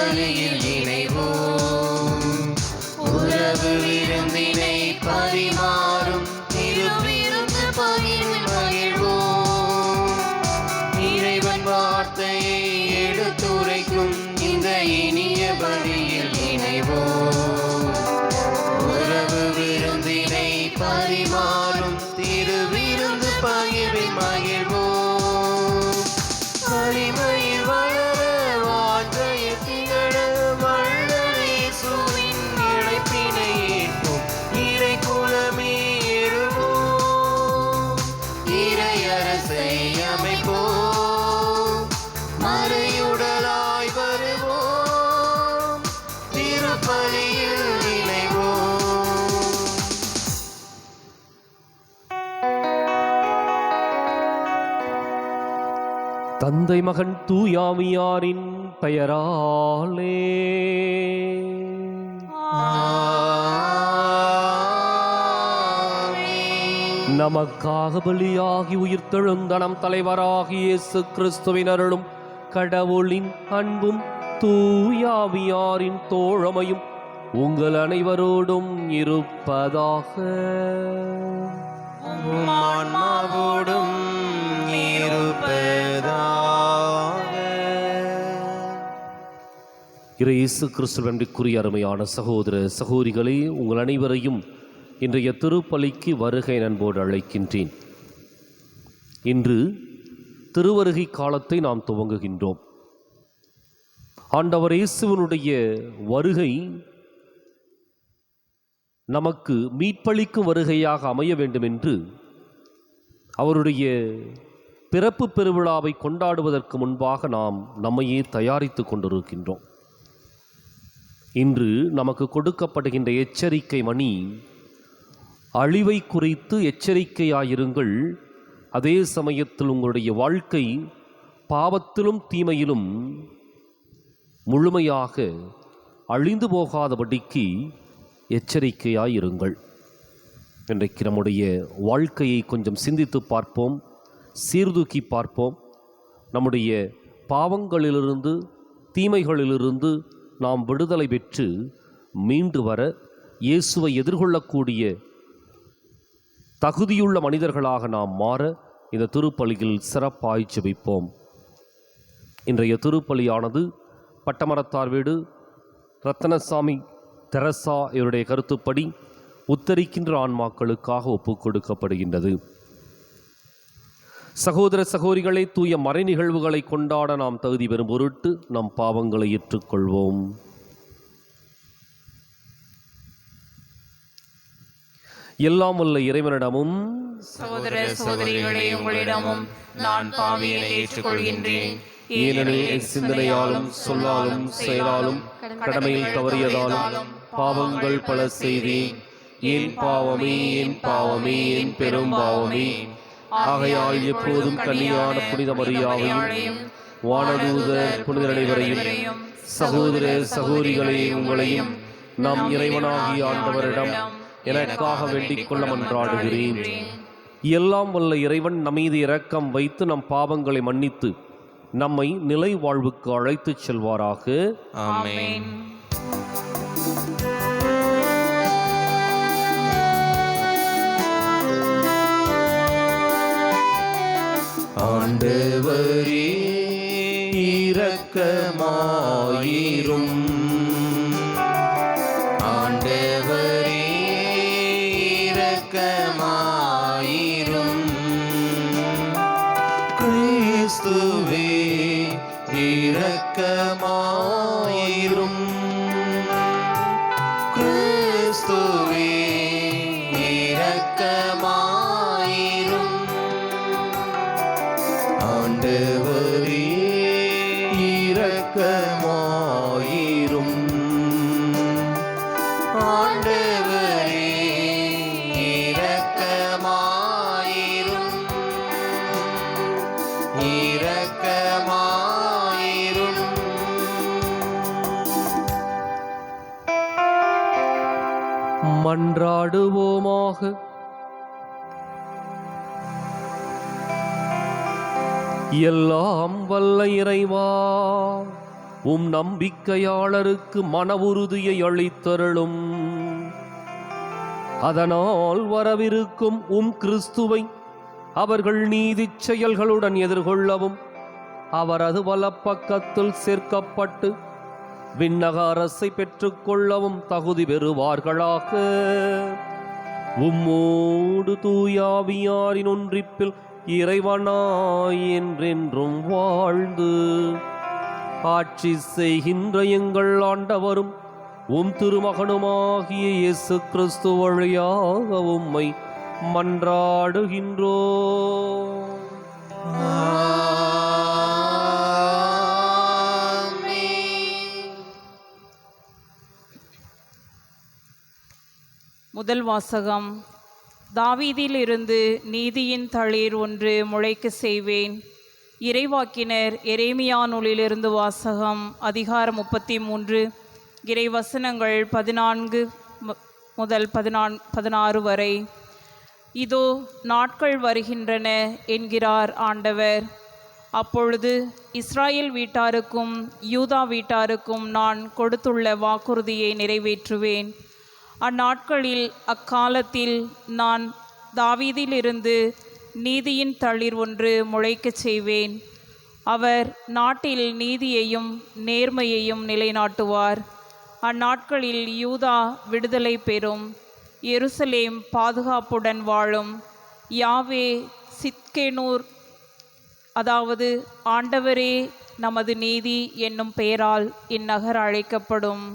பலியில் இணைவோம். உறவு விருந்தினை பரிமாறும் திருவிருந்து பகிர்ந்து மகிழ்வோம். இறைவன் வார்த்தையை எடுத்துரைக்கும் இந்த இனிய பலியில் இணைவோம். உறவு விருந்தினை பரிமாறும் திருவிருந்து பகிர்வில் மகிழ்வோம். வலிமையில் வளர வாஞ்சையில் திகழ வள்ளலே சூவின் இழைப்பினை ஏற்போம். இறை குலமே எழுவோம். இறையரசை அமைப்போம். மறையுடலாய் வருவோம். திருப்பலியில் இணைவோம். தந்தை மகன் தூயாவியாரின் பெயராலே நமக்காக பலியாகி உயிர்த்தெழுந்த நம் தலைவராகிய இயேசு கிறிஸ்துவின் அருளும் கடவுளின் அன்பும் தூயாவியாரின் தோழமையும் உங்கள் அனைவரோடும் இருப்பதாக. ஆன்மாவோடும் இருப்பதாக. இயேசு கிறிஸ்துவிற்குரிய அருமையான சகோதர சகோதரிகளே, உங்கள் அனைவரையும் இன்றைய திருப்பலிக்கு வருகை அன்போடு அழைக்கின்றேன். இன்று திருவருகை காலத்தை நாம் துவங்குகின்றோம். ஆண்டவர் இயேசுவினுடைய வருகை நமக்கு மீட்பளிக்கும் வருகையாக அமைய வேண்டும் என்று அவருடைய பிறப்பு பெருவிழாவை கொண்டாடுவதற்கு முன்பாக நாம் நம்மையே தயாரித்து கொண்டிருக்கின்றோம். இன்று நமக்கு கொடுக்கப்படுகின்ற எச்சரிக்கை மணி அழிவை குறித்து எச்சரிக்கையாயிருங்கள், அதே சமயத்தில் உங்களுடைய வாழ்க்கை பாவத்திலும் தீமையிலும் முழுமையாக அழிந்து போகாதபடிக்கு எச்சரிக்கையாயிருங்கள். இன்றைக்கு நம்முடைய வாழ்க்கையை கொஞ்சம் சிந்தித்து பார்ப்போம், சீர்தூக்கி பார்ப்போம். நம்முடைய பாவங்களிலிருந்து தீமைகளிலிருந்து நாம் விடுதலை பெற்று மீண்டு வர இயேசுவை எதிர்கொள்ளக்கூடிய தகுதியுள்ள மனிதர்களாக நாம் மாற இந்த திருப்பலியில் சிறப்பாய் ஜெபிப்போம். இன்றைய திருப்பலியானது பட்டமரத்தார் வீடு ரத்தனசாமி தெரசா இவருடைய கருத்துப்படி உத்தரிக்கின்ற ஆன்மாக்களுக்காக ஒப்புக் கொடுக்கப்படுகின்றது. சகோதர சகோதரிகளை, தூய மறை நிகழ்வுகளை கொண்டாட நாம் தகுதி பெறும் பொருட்டு நம் பாவங்களை ஏற்றுக்கொள்வோம். எல்லாம் வல்ல இறைவனிடமும் சகோதர சகோதரிகளே, உங்களிடமும் நான் பாவியனை ஏற்றுக்கொள்கின்றேன். ஏனெனில் சிந்தனையாலும் சொல்லாலும் செயலாலும் கடமையில் தவறியதாலும் பாவங்கள் பல செய்தேன். என் பாவமே, என் பாவமே, என் பெரும் பாவமே. ஆகையால் எப்போதும் கன்னியான புனித மரியாவையும் வானதூதர் புனிதர் அனைவரையும் சகோதர சகோதரிகளே உங்களையும் நம் இறைவனாகிய ஆண்டவரிடம் எனக்காக வேண்டிக் கொள்ள மன்றாடுகிறேன். எல்லாம் வல்ல இறைவன் நம்மீது இரக்கம் வைத்து நம் பாவங்களை மன்னித்து நம்மை நிலை வாழ்வுக்கு அழைத்துச் செல்வாராக. ஆமென். ஆண்டவரே இரக்கமாயிரும். ஆண்டவரே இரக்கமாயிரும். கிறிஸ்துவே இரக்கமாயிரும். கிறிஸ்துவே இரக்கமாயிரும். ஆண்டவரே இரக்கமாயிரும். ஆண்டவரே இரக்கமாயிரும். இரக்கமாயிரும். மன்றாடுவோமாக. எல்லாம் வல்ல இறைவா, உம் நம்பிக்கையாளருக்கு மன உறுதியை அளித்தருளும். அதனால் வரவிருக்கும் உம் கிறிஸ்துவை அவர்கள் நீதிச் செயல்களுடன் எதிர்கொள்ளவும் அவரது வலப்பக்கத்தில் சேர்க்கப்பட்டு விண்ணக அரசை பெற்றுக்கொள்ளவும் தகுதி பெறுவார்களாக. உம்மோடு தூயாவியாரின் ஒன்றிப்பில் இறைவனாய் என்றென்றும் வாழ்ந்து ஆட்சி செய்கின்ற எங்கள் ஆண்டவரும் உம் திருமகனுமாகிய இயேசு கிறிஸ்து வழியாக உம்மை மன்றாடுகின்றோம். முதல் வாசகம். தாவீதிலிருந்து நீதியின் தளிர் ஒன்று முளைக்க செய்வேன். இறைவாக்கினர் எரேமியா நூலிலிருந்து வாசகம். அதிகாரம் 33, இறை வசனங்கள் 14 முதல் 16 வரை. இதோ நாட்கள் வருகின்றன என்கிறார் ஆண்டவர். அப்பொழுது இஸ்ராயேல் வீட்டாருக்கும் யூதா வீட்டாருக்கும் நான் கொடுத்துள்ள வாக்குறுதியை நிறைவேற்றுவேன். அந்நாட்களில் அக்காலத்தில் நான் தாவீதிலிருந்து நீதியின் தளிர் ஒன்று முளைக்கச் செய்வேன். அவர் நாட்டில் நீதியையும் நேர்மையையும் நிலைநாட்டுவார். அந்நாட்களில் யூதா விடுதலை பெறும், எருசலேம் பாதுகாப்புடன் வாழும். யாவே சித்கேனூர், அதாவது ஆண்டவரே நமது நீதி என்னும் பெயரால் இந்நகர் அழைக்கப்படும்.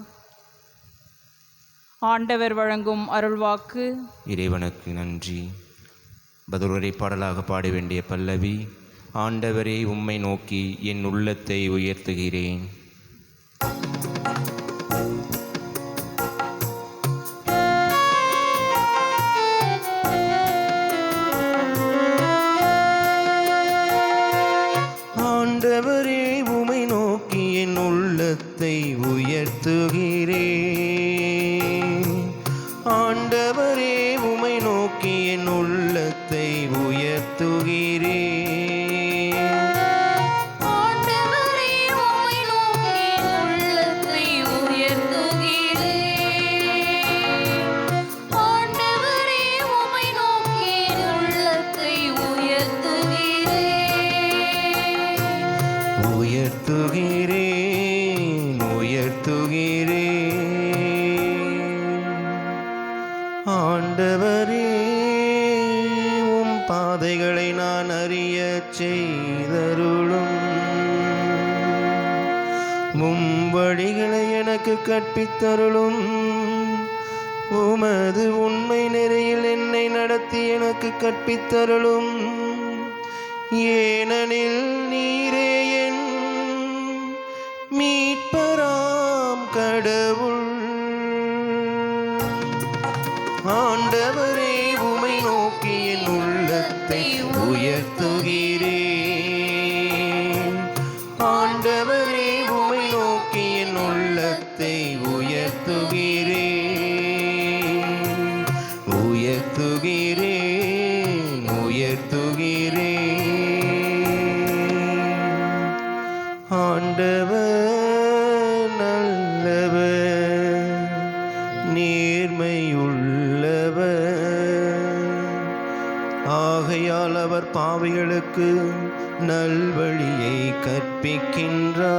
ஆண்டவர் வழங்கும் அருள்வாக்கு. இறைவனுக்கு நன்றி. பதிலுரை பாடலாக பாட வேண்டிய பல்லவி. ஆண்டவரே உம்மை நோக்கி என் உள்ளத்தை உயர்த்துகிறேன். ஆண்டவரே உம்மை நோக்கி என் உள்ளத்தை உயர்த்துகிறேன். ஆண்டவரே உம்மை நோக்கி என் உள்ளத்தை உயர்த்துகிறேன். ஆண்டவரே உம்மை நோக்கி என் உள்ளத்தை உயர்த்துகிறேன். ஆண்டவரே உம்மை நோக்கி என் உள்ளத்தை உயர்த்துகிறேன். உயர்த்துகிறேன், உயர்த்துகிறேன். ஆண்டவரே உம் பாதைகளை நான் அறிய செய்தருளும். உம் வழிகளை எனக்கு கற்பித்தருளும். உமது உண்மை நெறியில் என்னை நடத்தி எனக்கு கற்பித்தருளும். ஏனெனில் நீரே என் மீட்பராம் கடவுள். ஆண்டவரே உம்மை நோக்கி என் உள்ளத்தை உயர்த்துகிறேன். ஆண்டவரே உம்மை நோக்கி என் உள்ளத்தை உயர்த்துகிறேன். உயர்த்துகிறேன், உயர்த்துகிறேன். ஆண்டவர் நல்லவர், நேர்மையுள்ளவர். ஆகையால் அவர் பாவிகளுக்கு நல்வழியை கற்பிக்கின்றார்.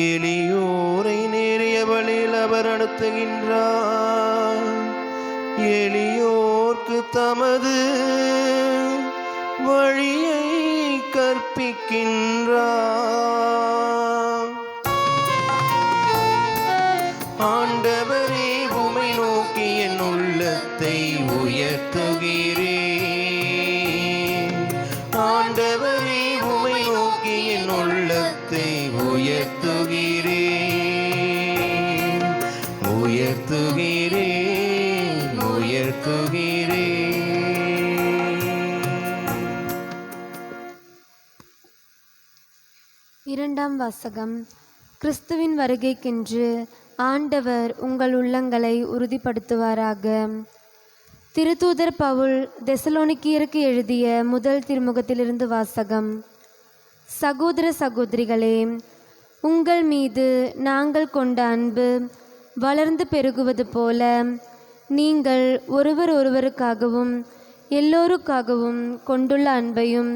எளியோரை நேரிய வழியில் அவர் நடத்துகின்றார். எளியோர்க்கு தமது வழியை கற்பிக்கின்றார். ஆண்டவரே உம்மை நோக்கி என் உள்ளத்தை உயர்த்துகிறேன். ஆண்டவரே உம்மை நோக்கி என் உள்ளத்தை உயர்த்துகிறேன். உயர்த்துகிறேன், உயர்த்துகிறேன். இரண்டாம் வாசகம். கிறிஸ்துவின் வருகைக்கென்று ஆண்டவர் உங்கள் உள்ளங்களை உறுதிப்படுத்துவாராக. திருத்தூதர் பவுல் தெசலோனிக்கியருக்கு எழுதிய முதல் திருமுகத்திலிருந்து வாசகம். சகோதர சகோதரிகளே, உங்கள் மீது நாங்கள் கொண்ட அன்பு வளர்ந்து பெருகுவது போல நீங்கள் ஒருவர் ஒருவருக்காகவும் எல்லோருக்காகவும் கொண்டுள்ள அன்பையும்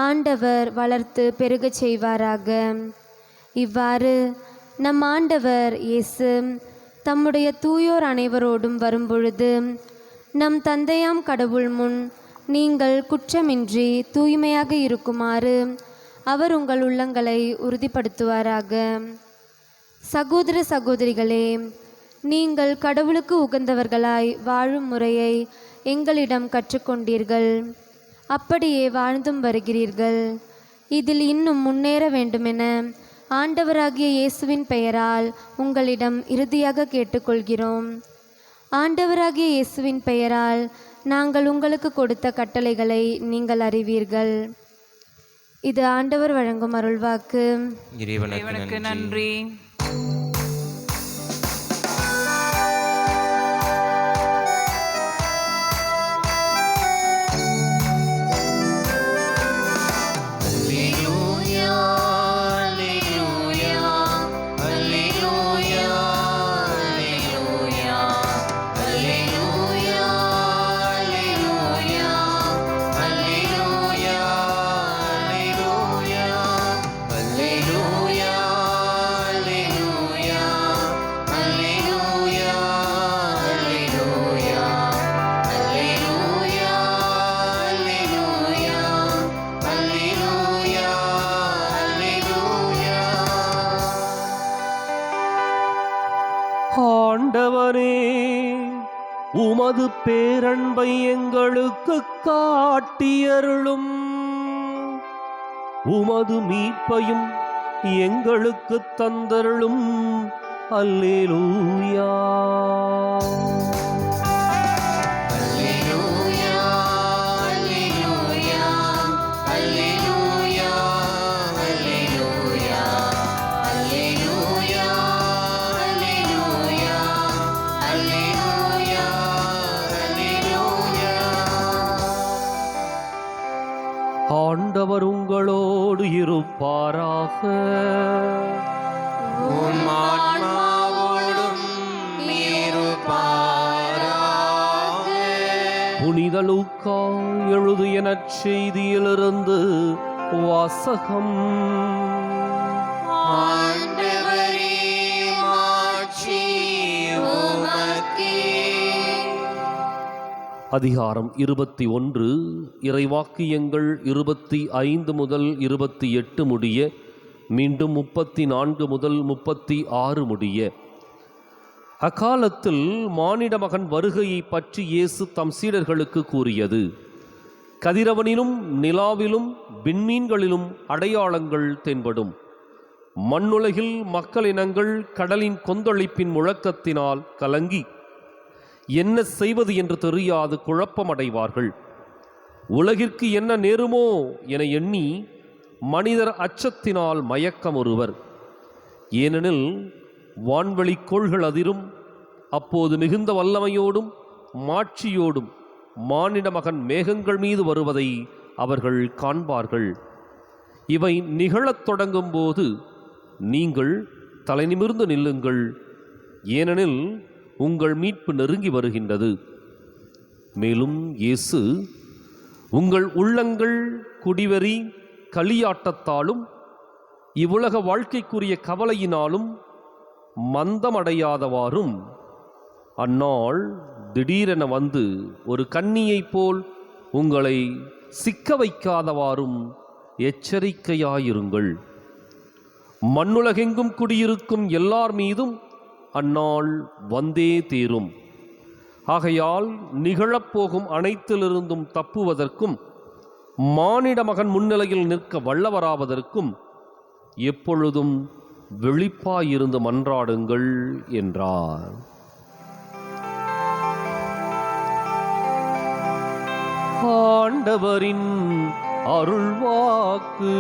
ஆண்டவர் வளர்த்து பெருகச் செய்வாராக. இவ்வாறு நம் ஆண்டவர் இயேசு தம்முடைய தூயோர் அனைவரோடும் வரும்பொழுது நம் தந்தையாம் கடவுள் முன் நீங்கள் குற்றமின்றி தூய்மையாக இருக்குமாறு அவர் உங்கள் உள்ளங்களை உறுதிப்படுத்துவாராக. சகோதர சகோதரிகளே, நீங்கள் கடவுளுக்கு உகந்தவர்களாய் வாழும் முறையை எங்களிடம் கற்றுக்கொண்டீர்கள். அப்படியே வாழ்ந்தும் வருகிறீர்கள். இதில் இன்னும் முன்னேற வேண்டுமென ஆண்டவராகிய இயேசுவின் பெயரால் உங்களிடம் இறுதியாக கேட்டுக்கொள்கிறோம். ஆண்டவராகிய இயேசுவின் பெயரால் நாங்கள் உங்களுக்கு கொடுத்த கட்டளைகளை நீங்கள் அறிவீர்கள். இது ஆண்டவர் வழங்கும் அருள்வாக்கு. இறைவனுக்கு நன்றி. ஆண்டவரே, உமது பேரன்பை எங்களுக்கு காட்டியருளும். உமது மீட்பையும் எங்களுக்கு தந்தருளும். அல்லேலூயா. ஆண்டவர் உங்களோடு இருப்பாராக. உம் ஆன்மாவோடும் இருப்பாராக. புனித லூக்கா எழுதிய நற்செய்தியிலிருந்து வாசகம். ஆண்டவரே, மாட்சி உமக்கே. அதிகாரம் 21, இறைவாக்கியங்கள் 25 முதல் 28 முடிய, மீண்டும் 34 முதல் 36 முடிய. அக்காலத்தில் மானிட மகன் வருகையை பற்றி இயேசு தம் சீடர்களுக்கு கூறியது: கதிரவனிலும் நிலாவிலும் விண்மீன்களிலும் அடையாளங்கள் தென்படும். மண்ணுலகில் மக்களினங்கள் கடலின் கொந்தளிப்பின் முழக்கத்தினால் கலங்கி என்ன செய்வது என்று தெரியாது குழப்பமடைவார்கள். உலகிற்கு என்ன நேருமோ என எண்ணி மனிதர் அச்சத்தினால் மயக்கமுறுவர். ஏனெனில் வான்வெளி கோள்கள் அதிரும். அப்போது மிகுந்த வல்லமையோடும் மாட்சியோடும் மானிட மகன் மேகங்கள் மீது வருவதை அவர்கள் காண்பார்கள். இவை நிகழத் தொடங்கும் போது நீங்கள் தலைநிமிர்ந்து நில்லுங்கள், ஏனெனில் உங்கள் மீட்பு நெருங்கி வருகின்றது. மேலும் இயேசு, உங்கள் உள்ளங்கள் குடிவெறி களியாட்டத்தாலும் இவ்வுலக வாழ்க்கைக்குரிய கவலையினாலும் மந்தமடையாதவாறும், அந்நாள் திடீரென வந்து ஒரு கன்னியைப் போல் உங்களை சிக்க வைக்காதவாறும் எச்சரிக்கையாயிருங்கள். மண்ணுலகெங்கும் குடியிருக்கும் எல்லார் மீதும் அந்நாள் வந்தே தீரும். ஆகையால் நிகழப்போகும் அனைத்திலிருந்தும் தப்புவதற்கும் மானிட மகன் முன்னிலையில் நிற்க வல்லவராவதற்கும் எப்பொழுதும் விழிப்பாயிருந்து மன்றாடுங்கள் என்றார். ஆண்டவரின் அருள்வாக்கு.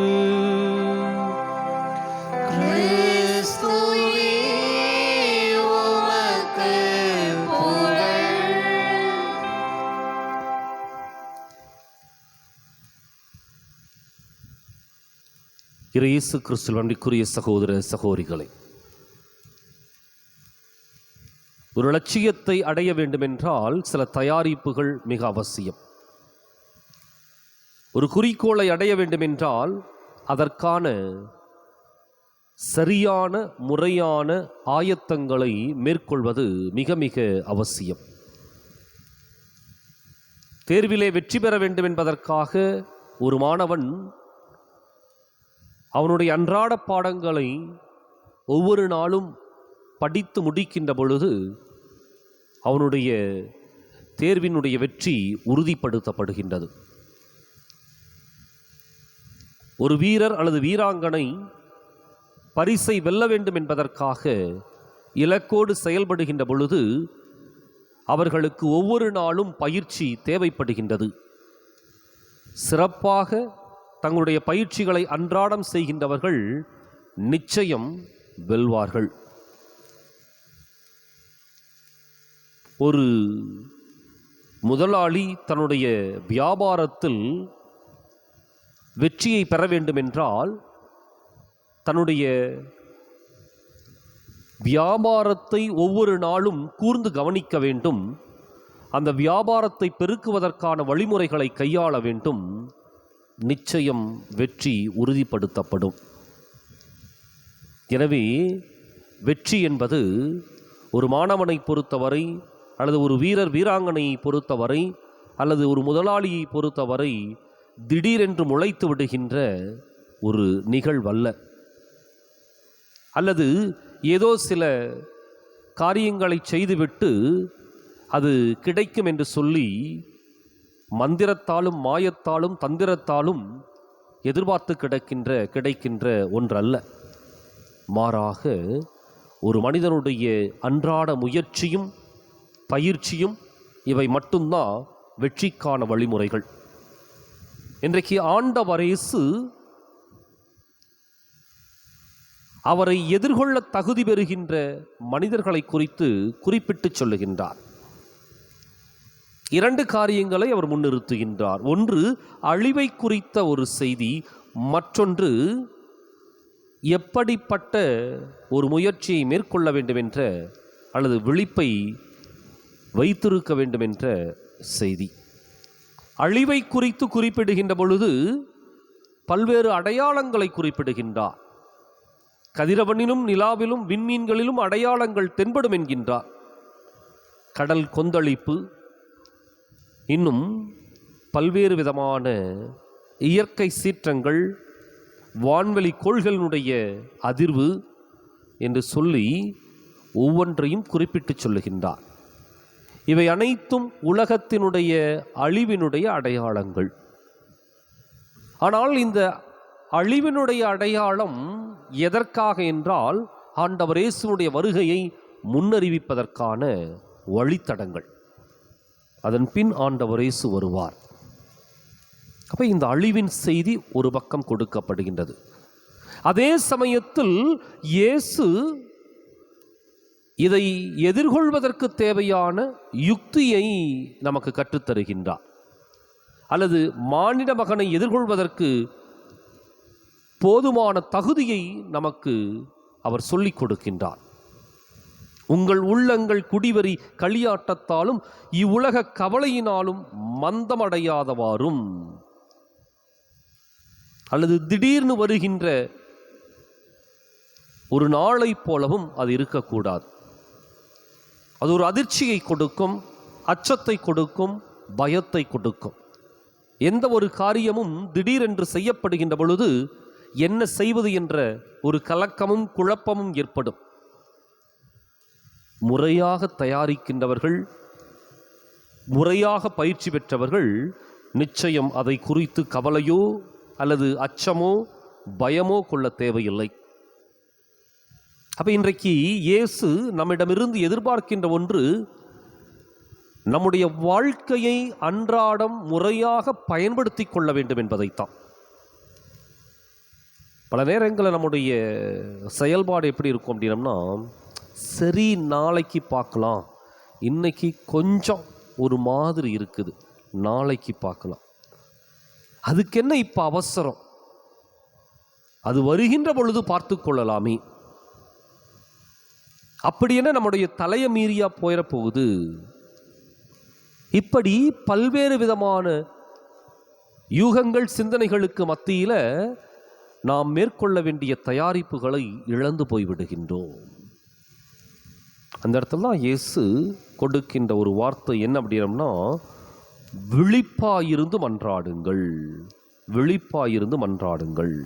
இயேசு கிறிஸ்துவின் அன்பிற்குரிய சகோதர சகோதரிகளை, ஒரு லட்சியத்தை அடைய வேண்டுமென்றால் சில தயாரிப்புகள் மிக அவசியம். ஒரு குறிக்கோளை அடைய வேண்டுமென்றால் அதற்கான சரியான முறையான ஆயத்தங்களை மேற்கொள்வது மிக மிக அவசியம். தேர்விலே வெற்றி பெற வேண்டும் என்பதற்காக ஒரு மாணவன் அவனுடைய அன்றாட பாடங்களை ஒவ்வொரு நாளும் படித்து முடிக்கின்ற பொழுது அவனுடைய தேர்வினுடைய வெற்றி உறுதிப்படுத்தப்படுகின்றது. ஒரு வீரர் அல்லது வீராங்கனை பரிசை வெல்ல வேண்டும் என்பதற்காக இலக்கோடு செயல்படுகின்ற பொழுது அவர்களுக்கு ஒவ்வொரு நாளும் பயிற்சி தேவைப்படுகின்றது. சிறப்பாக தங்களுடைய பயிற்சிகளை அன்றாடம் செய்கின்றவர்கள் நிச்சயம் வெல்வார்கள். ஒரு முதலாளி தன்னுடைய வியாபாரத்தில் வெற்றியை பெற வேண்டுமென்றால் தன்னுடைய வியாபாரத்தை ஒவ்வொரு நாளும் கூர்ந்து கவனிக்க வேண்டும். அந்த வியாபாரத்தை பெருக்குவதற்கான வழிமுறைகளை கையாள வேண்டும். நிச்சயம் வெற்றி உறுதிப்படுத்தப்படும். எனவே வெற்றி என்பது ஒரு மாணவனை பொறுத்தவரை, அல்லது ஒரு வீரர் வீராங்கனையை பொறுத்தவரை, அல்லது ஒரு முதலாளியை பொறுத்தவரை திடீரென்று முளைத்து விடுகின்ற ஒரு நிகழ்வல்ல. அல்லது ஏதோ சில காரியங்களை செய்துவிட்டு அது கிடைக்கும் என்று சொல்லி மந்திரத்தாலும் மாயத்தாலும் தந்திரத்தாலும் எதிர்பார்த்து கிடைக்கின்ற ஒன்றல்ல. மாறாக ஒரு மனிதனுடைய அன்றாட முயற்சியும் பயிற்சியும் இவை மட்டும்தான் வெற்றிக்கான வழிமுறைகள். இன்றைக்கு ஆண்டவர் இயேசு அவரை எதிர்கொள்ள தகுதி பெறுகின்ற மனிதர்களை குறித்து குறிப்பிட்டு சொல்லுகின்றார். 2 காரியங்களை அவர் முன்னிறுத்துகின்றார். ஒன்று அழிவை குறித்த ஒரு செய்தி, மற்றொன்று எப்படிப்பட்ட ஒரு முயற்சியை மேற்கொள்ள வேண்டும் என்ற அல்லது விழிப்பை வைத்திருக்க வேண்டும் என்ற செய்தி. அழிவை குறித்து குறிப்பிடுகின்ற பொழுது பல்வேறு அடையாளங்களை குறிப்பிடுகின்றார். கதிரவனிலும் நிலாவிலும் விண்மீன்களிலும் அடையாளங்கள் தென்படும் என்கின்றார். கடல் கொந்தளிப்பு, இன்னும் பல்வேறு விதமான இயற்கை சீற்றங்கள், வான்வெளி கோள்களினுடைய அதிர்வு என்று சொல்லி ஒவ்வொன்றையும் குறிப்பிட்டு சொல்லுகின்றார். இவை அனைத்தும் உலகத்தினுடைய அழிவினுடைய அடையாளங்கள். ஆனால் இந்த அழிவினுடைய அடையாளம் எதற்காக என்றால் ஆண்டவர் இயேசுவுடைய வருகையை முன்னறிவிப்பதற்கான வழித்தடங்கள். அதன் பின் ஆண்டவர் இயேசு வருவார். அப்ப இந்த அழிவின் செய்தி ஒரு பக்கம் கொடுக்கப்படுகின்றது. அதே சமயத்தில் இயேசு இதை எதிர்கொள்வதற்கு தேவையான யுக்தியை நமக்கு கற்றுத்தருகின்றார். அல்லது மானிட மகனை எதிர்கொள்வதற்கு போதுமான தகுதியை நமக்கு அவர் சொல்லிக் கொடுக்கின்றார். உங்கள் உள்ளங்கள் குடிவரி களியாட்டத்தாலும் இவ்வுலக கவலையினாலும் மந்தமடையாதவாறும், அல்லது திடீர்னு வருகின்ற ஒரு நாளை போலவும் அது இருக்கக்கூடாது. அது ஒரு அதிர்ச்சியை கொடுக்கும், அச்சத்தை கொடுக்கும், பயத்தை கொடுக்கும். எந்த ஒரு காரியமும் திடீரென்று செய்யப்படுகின்ற பொழுது என்ன செய்வது என்ற ஒரு கலக்கமும் குழப்பமும் ஏற்படும். முறையாக தயாரிக்கின்றவர்கள், முறையாக பயிற்சி பெற்றவர்கள் நிச்சயம் அதை குறித்து கவலையோ அல்லது அச்சமோ பயமோ கொள்ள தேவையில்லை. அப்ப இன்றைக்கு இயேசு நம்மிடமிருந்து எதிர்பார்க்கின்ற ஒன்று, நம்முடைய வாழ்க்கையை அன்றாடம் முறையாக பயன்படுத்தி கொள்ள வேண்டும் என்பதைத்தான். பல நேரங்களில் நம்முடைய செயல்பாடு எப்படி இருக்கும் அப்படின்னம்னா, சரி நாளைக்கு பார்க்கலாம், இன்னைக்கு கொஞ்சம் ஒரு மாதிரி இருக்குது, நாளைக்கு பார்க்கலாம், அதுக்கு என்ன இப்போ அவசரம், அது வருகின்ற பொழுது பார்த்து கொள்ளலாமே. அப்படி என்ன நம்முடைய தலையை மீறியா போயிட போகுது? இப்படி பல்வேறு விதமான யூகங்கள், சிந்தனைகளுக்கு மத்தியில் நாம் மேற்கொள்ள வேண்டிய தயாரிப்புகளை இழந்து போய்விடுகின்றோம். அந்த இடத்துல தான் இயேசு கொடுக்கின்ற ஒரு வார்த்தை என்ன அப்படின்னா, விழிப்பாயிருந்து மன்றாடுங்கள், விழிப்பாயிருந்து மன்றாடுங்கள்.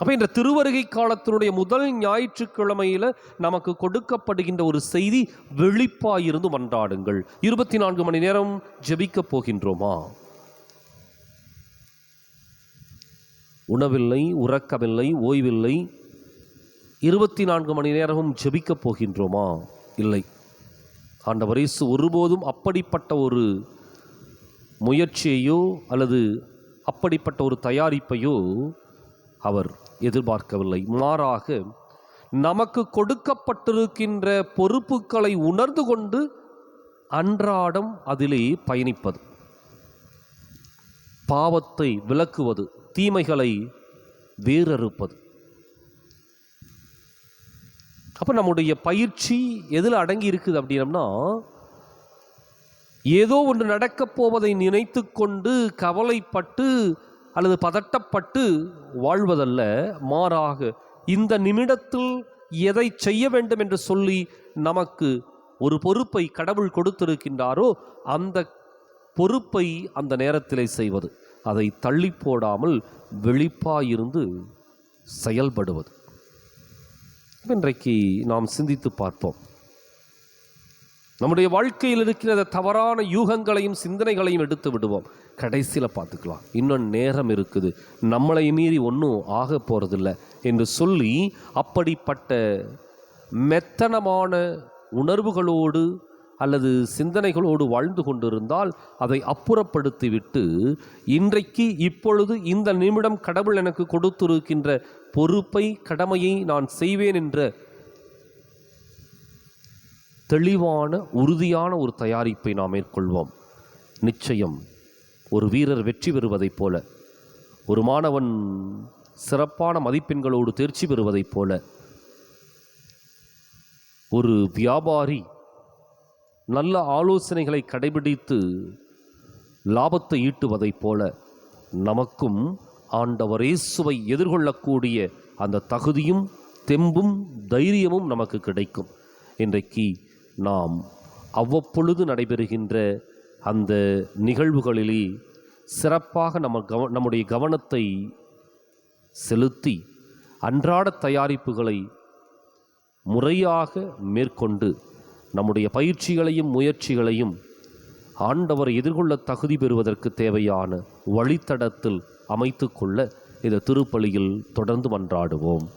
அப்ப இந்த திருவருகை காலத்தினுடைய முதல் ஞாயிற்றுக்கிழமையில நமக்கு கொடுக்கப்படுகின்ற ஒரு செய்தி, விழிப்பாயிருந்து மன்றாடுங்கள். 24 மணி நேரம் ஜெபிக்க போகின்றோமா? உணவில்லை, உறக்கமில்லை, ஓய்வில்லை, 24 மணி நேரமும் ஜெபிக்க போகின்றோமா? இல்லை. ஆண்டவர் இயேசு ஒருபோதும் அப்படிப்பட்ட ஒரு முயற்சியையோ அல்லது அப்படிப்பட்ட ஒரு தயாரிப்பையோ அவர் எதிர்பார்க்கவில்லை. மாறாக நமக்கு கொடுக்கப்பட்டிருக்கின்ற பொறுப்புகளை உணர்ந்து கொண்டு அன்றாடம் அதிலே பயணிப்பது, பாவத்தை விலக்குவது, தீமைகளை வேறறுப்பது. அப்போ நம்முடைய பயிற்சி எதில் அடங்கி இருக்குது அப்படின்னா, ஏதோ ஒன்று நடக்கப் போவதை நினைத்து கொண்டு கவலைப்பட்டு அல்லது பதட்டப்பட்டு வாழ்வதல்ல. மாறாக இந்த நிமிடத்தில் எதை செய்ய வேண்டும் என்று சொல்லி நமக்கு ஒரு பொறுப்பை கடவுள் கொடுத்திருக்கின்றாரோ அந்த பொறுப்பை அந்த நேரத்திலே செய்வது, அதை தள்ளி போடாமல் விழிப்பாயிருந்து செயல்படுவது. இன்றைக்கு நாம் சிந்தித்து பார்ப்போம். நம்முடைய வாழ்க்கையில் இருக்கிற தவறான யூகங்களையும் சிந்தனைகளையும் எடுத்து விடுவோம். கடைசியில் பார்த்துக்கலாம், இன்னும் நேரம் இருக்குது, நம்மளை மீறி ஒன்றும் ஆக போகிறதில்ல என்று சொல்லி அப்படிப்பட்ட மெத்தனமான உணர்வுகளோடு அல்லது சிந்தனைகளோடு வாழ்ந்து கொண்டிருந்தால் அதை அப்புறப்படுத்திவிட்டு, இன்றைக்கு இப்பொழுது இந்த நிமிடம் கடவுள் எனக்கு கொடுத்திருக்கின்ற பொறுப்பை, கடமையை நான் செய்வேன் என்ற தெளிவான உறுதியான ஒரு தயாரிப்பை நாம் மேற்கொள்வோம். நிச்சயம் ஒரு வீரர் வெற்றி பெறுவதைப் போல, ஒரு மாணவன் சிறப்பான மதிப்பெண்களோடு தேர்ச்சி பெறுவதைப் போல, ஒரு வியாபாரி நல்ல ஆலோசனைகளை கடைபிடித்து லாபத்தை ஈட்டுவதைப் போல, நமக்கும் ஆண்டவர் இயேசுவை எதிர்கொள்ளக்கூடிய அந்த தகுதியும் தெம்பும் தைரியமும் நமக்கு கிடைக்கும். இன்றைக்கு நாம் அவ்வப்பொழுது நடைபெறுகின்ற அந்த நிகழ்வுகளிலே சிறப்பாக நம்முடைய கவனத்தை செலுத்தி அன்றாட தயாரிப்புகளை முறையாக மேற்கொண்டு நம்முடைய பயிற்சிகளையும் முயற்சிகளையும் ஆண்டவரை எதிர்கொள்ள தகுதி பெறுவதற்கு தேவையான வழித்தடத்தில் அமைத்து கொள்ள இந்த திருப்பலியில் தொடர்ந்து மன்றாடுவோம்.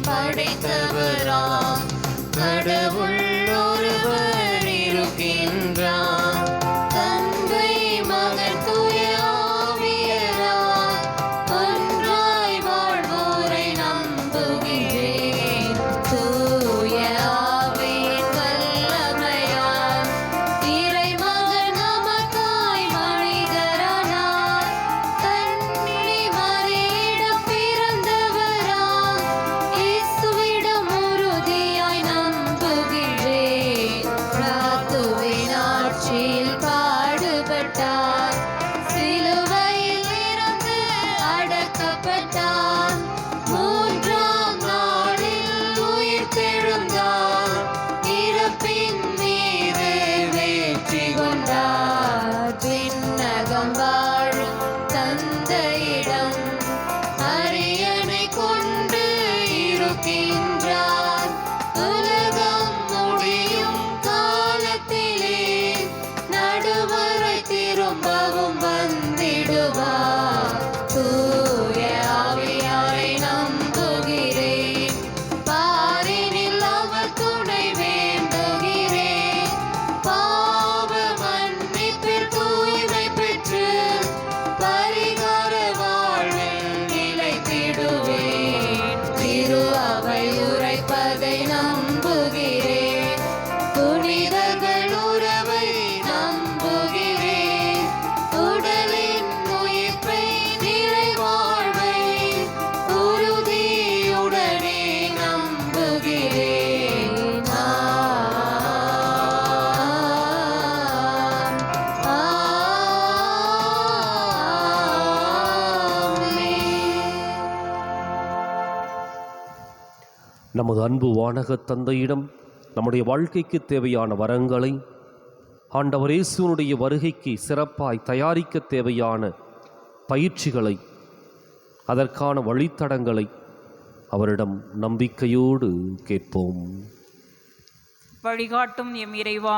படைத்தவராம் கடவுள் ஒருவர் இருக்கின்றார், தந்தை மகன் தூய ஆவியராய் ஒன்றாய் வாழ்வோரை நம்புகிறேன். தூய ஆவியின் வல்லமையால் இறைமகன் நமக்காய் மனிதரானார், கன்னி மரியிடம் பிறந்தவராம் இயேசுவிடம் உறுதியாய் நம்புகிறேன். பிளாத்துவின் ஆட்சியில் பாடுபட்டார், சிலுவையில் இருந்து அடக்கப்பட்டார், மூன்றாம் நாளில் உயிர்த்தெழுந்தார், இறப்பின் மீது வெற்றி கொண்டார். விண்ணகம் வாழும் தந்தையிடம் அரியணை கொண்டு இருக்கின்றார், உலகம் முடியும் காலத்திலே நடுவரை திரும்பவும் வந்திடுவார். தூய ஆவியாரை நம்புகிறேன், பாரினில் அவர் துணை வேண்டுகிறேன், பாவ மன்னிப்பில் தூய்மை பெற்று பரிகார வாழ்வில் நிலைத்திடுவேன். நமது அன்பு வானக தந்தையிடம் நம்முடைய வாழ்க்கைக்கு தேவையான வரங்களை, ஆண்டவர் இயேசுவினுடைய வருகைக்கு சிறப்பாய் தயாரிக்க தேவையான பயிற்சிகளை, அதற்கான வழித்தடங்களை அவரிடம் நம்பிக்கையோடு கேட்போம். வழிகாட்டும் எம் இறைவா,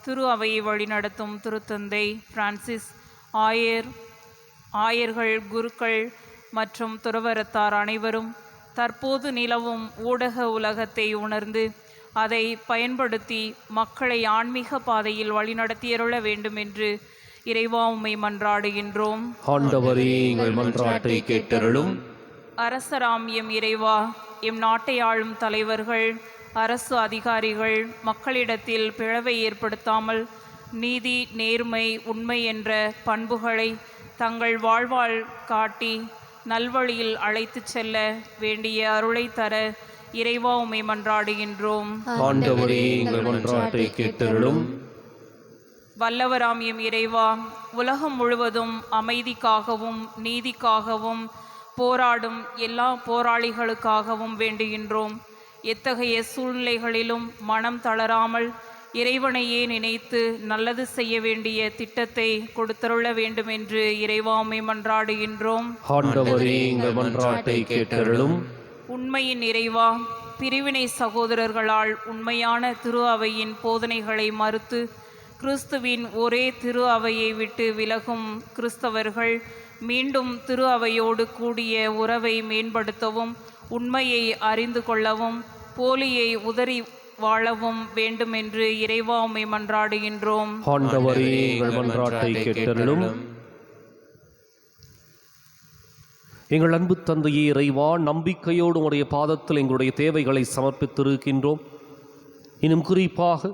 திரு அவையை வழிநடத்தும் திருத்தந்தை பிரான்சிஸ், ஆயர்கள், குருக்கள் மற்றும் துறவரத்தார் அனைவரும் தற்போது நிலவும் ஊடக உலகத்தை உணர்ந்து அதை பயன்படுத்தி மக்களை ஆன்மீக பாதையில் வழிநடத்தியருள வேண்டும் என்று இறைவா உம்மை மன்றாடுகின்றோம். ஆண்டவரே, எங்கள் மன்றாட்டை கேட்டருளும். அரசராம் எம் இறைவா, எம் நாட்டை ஆளும் தலைவர்கள், அரசு அதிகாரிகள் மக்களிடத்தில் பிளவை ஏற்படுத்தாமல் நீதி, நேர்மை, உண்மை என்ற பண்புகளை தங்கள் வாழ்வால் காட்டி நல்வழியில் அழைத்துச் செல்ல வேண்டிய அருளை தர இறைவா உம்மை மன்றாடுகின்றோம். ஆண்டவரே, எங்கள் மன்றாட்டை கேட்டருளும். வல்லவராம் எம் இறைவா, உலகம் முழுவதும் அமைதிக்காகவும் நீதிக்காகவும் போராடும் எல்லா போராளிகளுக்காகவும் வேண்டுகின்றோம். எத்தகைய சூழ்நிலைகளிலும் மனம் தளராமல் இறைவனையே நினைத்து நல்லது செய்ய வேண்டிய திட்டத்தை கொடுத்தருள வேண்டும் என்று இறைவா உம்மை மன்றாடுகின்றோம். ஆண்டவரே, எங்கள் மன்றாட்டை கேட்டருளும். உண்மையின் இறைவா, பிரிவினை சகோதரர்களால் உண்மையான திரு அவையின் போதனைகளை மறுத்து கிறிஸ்துவின் ஒரே திரு அவையை விட்டு விலகும் கிறிஸ்தவர்கள் மீண்டும் திரு அவையோடு கூடிய உறவை மேம்படுத்தவும், உண்மையை அறிந்து கொள்ளவும், போலியை உதறி வாழவும் வேண்டும் என்று இறைவா உம்மை மன்றாடுகின்றோம். ஆண்டவரே, எங்கள் மன்றாட்டை கேட்டருளும். எங்கள் அன்பு தந்தையே இறைவா, நம்பிக்கையோடு உடைய பாதத்தில் எங்களுடைய தேவைகளை சமர்ப்பித்திருக்கின்றோம். இன்னும் குறிப்பாக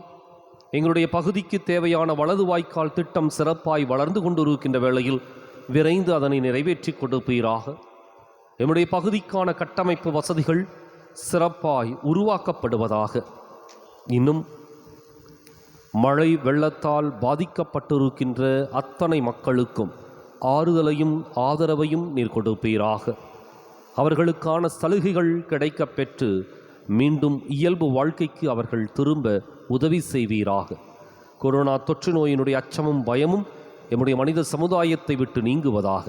எங்களுடைய பகுதிக்கு தேவையான வலது வாய்க்கால் திட்டம் சிறப்பாய் வளர்ந்து கொண்டிருக்கின்ற வேளையில் விரைந்து அதனை நிறைவேற்றி கொடுப்பீராக. எம்முடைய பகுதிக்கான கட்டமைப்பு வசதிகள் சிறப்பாய் உருவாக்கப்படுவதாக. இன்னும் மழை வெள்ளத்தால் பாதிக்கப்பட்டிருக்கின்ற அத்தனை மக்களுக்கும் ஆறுதலையும் ஆதரவையும் நீர் கொடுப்பீராக. அவர்களுக்கான சலுகைகள் கிடைக்கப் பெற்று மீண்டும் இயல்பு வாழ்க்கைக்கு அவர்கள் திரும்ப உதவி செய்வீராக. கொரோனா தொற்று நோயினுடைய அச்சமும் பயமும் எம்முடைய மனித சமுதாயத்தை விட்டு நீங்குவதாக.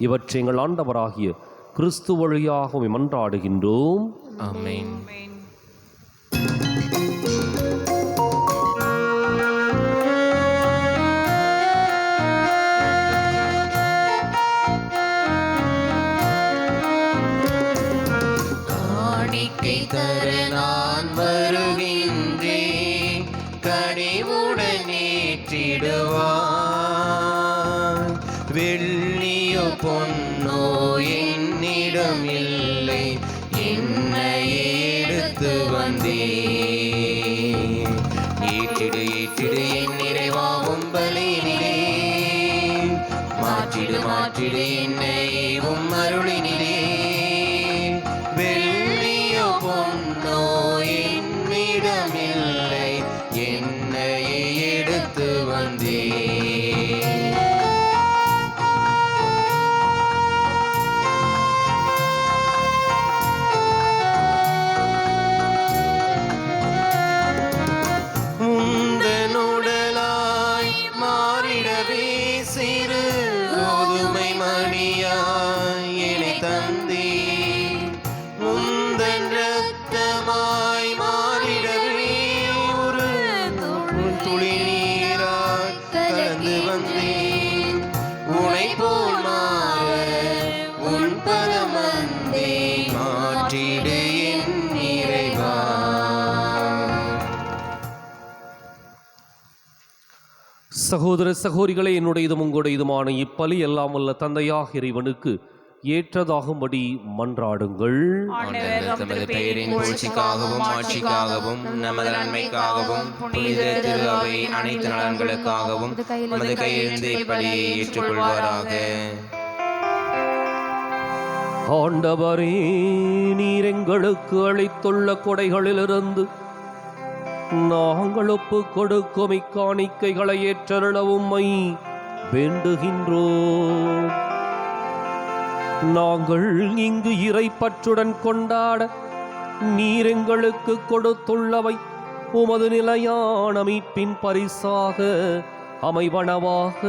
இவற்றை எங்கள் ஆண்டவராகிய கிறிஸ்து வழியாக மன்றாடுகின்றோம். ஆமென். காணிக்கை தர நான் வருகின்றேன், கனிவுடன் ஏற்றிடுவான். வெள்ளியோ பொன்னோ என்னிடம் இல்லை, என்னையே எடுத்து வந்தேன். ஏற்றிடு ஏற்றிடு என் நிறைவாகும் பலியினிலே, மாற்றிடு மாற்றிடு என்னை உம் அருளினிலே. வெள்ளியோ பொன்னோ என்னிடமில்லை, என்னையே எடுத்து வந்தேன். உந்தனுடலாய் மாறிடவே சிறு கோதுமை மணியாய் என்னை தந்தே, உந்தன் இரத்தமாய் மாறிடவே ஒரு துளி நீராய் கலந்து வந்தேன். உனை போல் மாற உன் பதம் வந்தே, மாற்றிடு என் இறைவா. சகோதர சகோதரிகளே, என்னுடையதும் உங்களுடையதுமான இப்பலி எல்லாம் வல்ல தந்தையாக இறைவனுக்கு ஏற்றதாகும்படி மன்றாடுங்கள். ஆண்டவர் தமது பெயரின் புகழ்ச்சிக்காகவும் ஆட்சிக்காகவும் நமது நன்மைக்காகவும் புனித திரு அவை அனைத்து நலன்களுக்காகவும் நமது கையிலிருந்து இப்பலியை ஏற்றுக்கொள்வாராக. ஆண்டவரே, நீர் எங்களுக்கு அளித்துள்ள கொடைகளிலிருந்து நாங்கள் ஒப்பு கொடுக்கும் இக்காணிக்கைகளை ஏற்றருளவும்மை வேண்டுகின்றோம். நாங்கள் இங்கு இறைப்பற்றுடன் கொண்டாட நீர் எங்களுக்கு கொடுத்துள்ளவை உமது நிலையான மீட்பின் பரிசாக அமைவனவாக.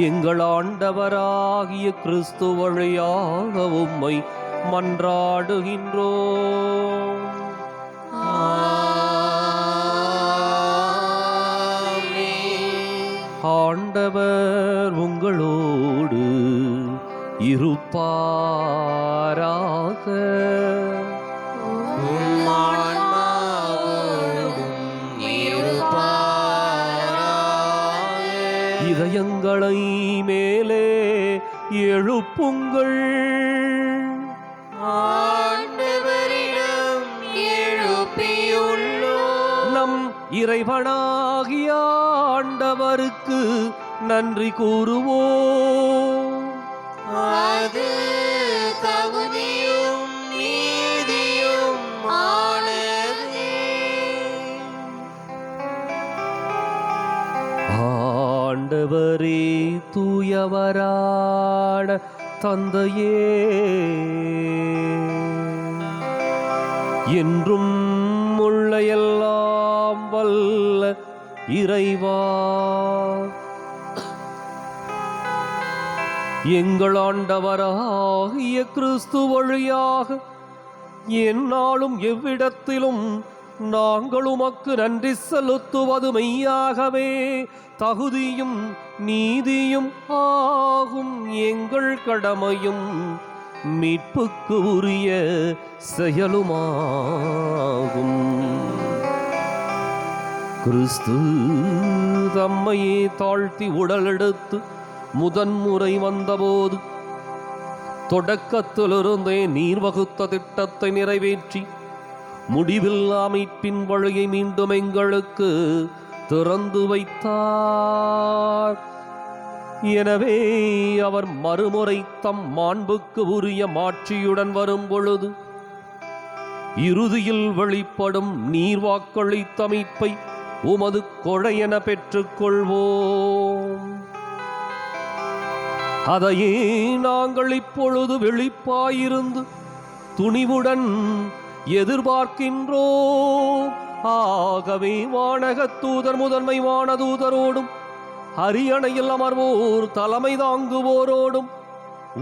எங்கள் ஆண்டவராகிய கிறிஸ்து வழியாக உம்மை மன்றாடுகின்றோம். ஆண்டவர் உங்களோடு இருப்பாராக. உம் ஆன்மாவோடும் இருப்பாராக. இதயங்களை மேலே எழுப்புங்கள். ஆண்டவரிடம் எழுப்பியுள்ளோம். நம் இறைவனாகிய ஆண்டவருக்கு நன்றி கூறுவோம். அது தகுதியும் நீதியும் ஆனதே. ஆண்டவரே தூயவரான தந்தையே, என்றும் உள்ள எல்லாம் வல்ல இறைவா, எங்கள் ஆண்டவராகிய கிறிஸ்து வழியாக எந்நாளும் எவ்விடத்திலும் நாங்கள் உமக்கு நன்றி செலுத்துவது மெய்யாகவே தகுதியும் நீதியும் ஆகும். எங்கள் கடமையும் மீட்புக்கு உரிய செயலுமாகும். கிறிஸ்து தம்மையே தாழ்த்தி உடலெடுத்து முதன்முறை வந்தபோது தொடக்கத்திலிருந்தே நீர் வகுத்த திட்டத்தை நிறைவேற்றி முடிவில்லா மீட்பின் வழியை மீண்டும் எங்களுக்கு திறந்து வைத்தார். எனவே அவர் மறுமுறை தம் மாண்புக்கு உரிய மாட்சியுடன் வரும் பொழுது இறுதியில் வெளிப்படும் நீர் வாக்களித்த மீட்பை உமது கொடையென பெற்றுக்கொள்வோம். அதையே நாங்கள் இப்பொழுது வெளிப்பாயிருந்து துணிவுடன் எதிர்பார்க்கின்றோம். ஆகவே வானகத் தூதர் முதன்மை வானதூதரோடும் அரியணையில் அமர்வோர் தலைமை தாங்குவோரோடும்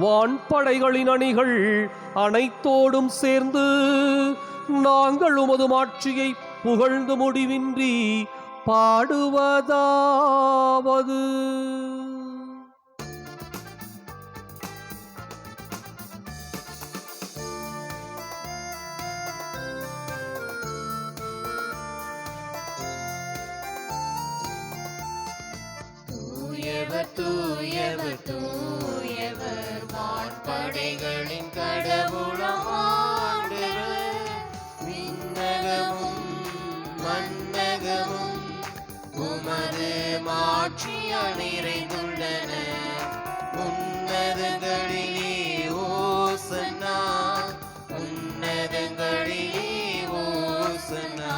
வான்படைகளின் அணிகள் அனைத்தோடும் சேர்ந்து நாங்கள் உமது மாட்சியை புகழ்ந்து முடிவின்றி பாடுவதாவது. தூயவர் தூயவர் தூயவர் வான்படைகளின் கடவுளாம் ஆண்டவர். விண்ணகமும் மண்ணகமும் உமது மாட்சியால் நிறைந்துள்ளன. உன்னதங்களிலே ஓசன்னா, உன்னதங்களிலே ஓசன்னா.